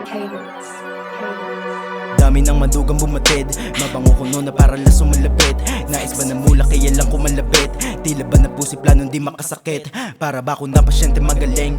Cadence. Dami ng madugang bumatid, mabango ko noon na para lang sumalapit. Nais ba na mula kaya lang kumalapit? Tila ba na pusi planong di makasakit? Para ba kung na pasyente magaling?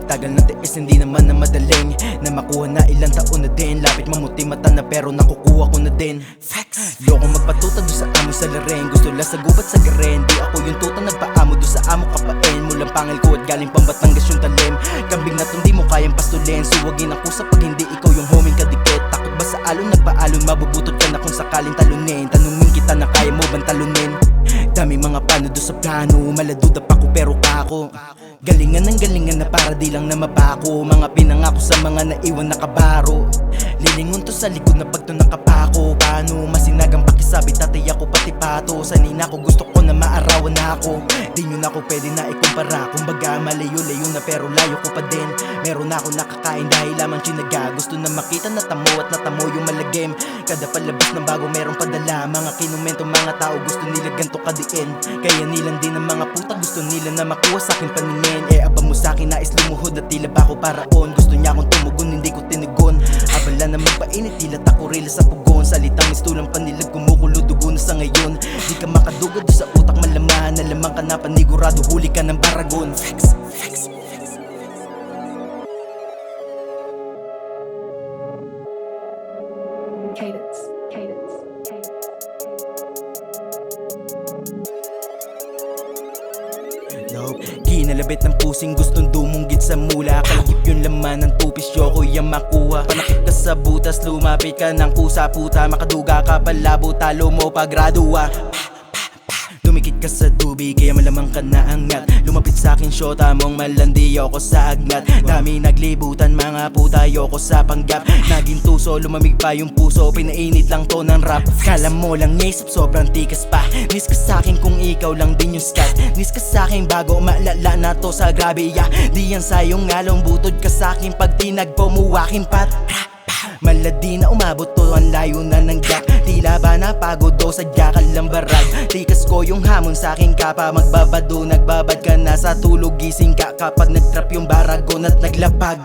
Tagal na tiis hindi naman na madaling na makuha na ilang taon na din. Lapit mamuti mata na pero nakukuha ko na din. Facts. Loko magpatuta do sa amo sa lareng. Gusto lang sa gubat sa garen. Di ako yung tuta nagpaamo do sa amo kapain. Mulang pangil ko at galing pang Batangas yung talim. Kambing na di mo kayang pastulin. Suwagin ang kusa pag hindi ikaw yung homing kadikit. Takot ba sa alon nagpaalon? Mabubutot ka na kung sakaling talunin. Tanungin kita na kaya mo bang talunin? Dami mga plano do sa plano. Maladuda pa ko pero kako. Galingan ng galingan na para di lang na mabako. Mga pinangako sa mga naiwan na kabaro. Lilingon to sa likod na pagto nakapako. Paano masinagang pakisabi tatay ako pati pato. Sanina ko gusto ko na maarawan na ako. Di nyo na ako pwede na ikumpara. Kumbaga malayo-layo na pero layo ko pa din. Meron ako nakakain dahil lamang chinaga. Gusto na makita na tamo at natamo yung malagim. Kada palabas ng bago meron padala. Mga kinumento mga tao gusto nila ganto kadiin. Kaya nilang din ng mga puta gusto nila na makuha sa aking paningin. Aba mo sa'kin nais lumuhod at tila ba ako paraon. Gusto niya akong tumugon hindi ko tinugon. Abala na magpainit tila takurila sa pugon. Salitang mistulang panilag kumukulo dugo na sa ngayon. Di ka makadugod sa utak malaman. Nalamang ka na panigurado huli ka ng baragon. Flex, flex. Cadence. Nope. Kinalabit ng pusing gustong dumunggit sa mula. Kalakip yung laman ng tupis yoko yung makuha. Panakit ka sa butas lumapit ka ng kusa puta. Makaduga ka palabo talo mo pagradua. Dumikit ka sa tubig kaya malamang ka na angat. Lumapit sa'kin syota mong malandi ako sa agnat. Dami naglibutan mga puta yoko sa panggap. Naging tuso lumamig pa yung puso. Pinainit lang to ng rap. Kala mo lang isip sobrang tikas pa. Miss ka sa'kin kung ikaw lang din yung scat. Miss ka sa'kin bago maalala na to sa grabe ya. Di yan sayong ngalong butod ka sa'kin pag tinagpo mo aking pat. Maladi na umabot to ang layo na ng gap. Tila ba napagod o sadya ka lang barag. Tikas ko yung hamon sa aking kapa. Magbabado nagbabad ka na sa tulog. Gising ka kapag nagtrap yung baragon at naglapag.